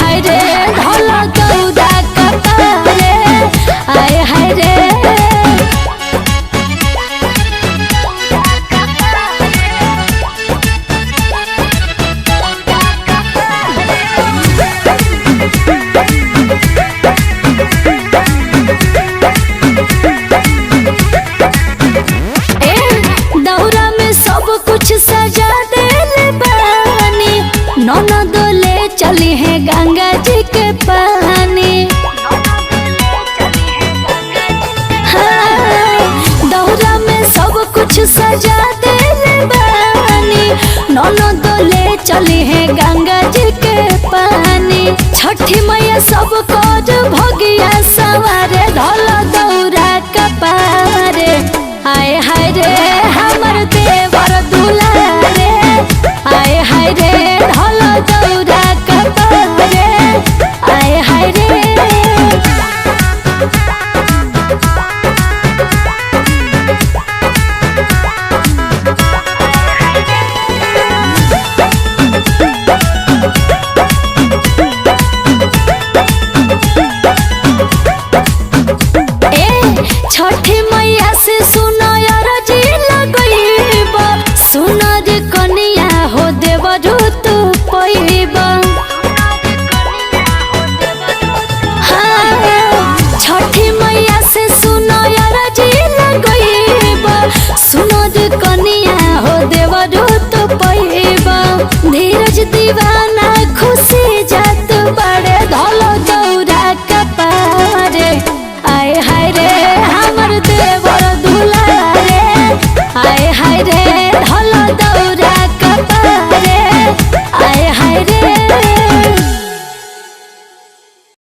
हाय रे ढोला दौड़ा कपारे आए हाय रे। दौरा में सब कुछ सजा देले बानी ननद ले चली है गंगा जी के पानी। हाँ, दौरा में सब कुछ सजा देले बानी ननद ले चली है गंगा जी के पानी। छठी मैया सब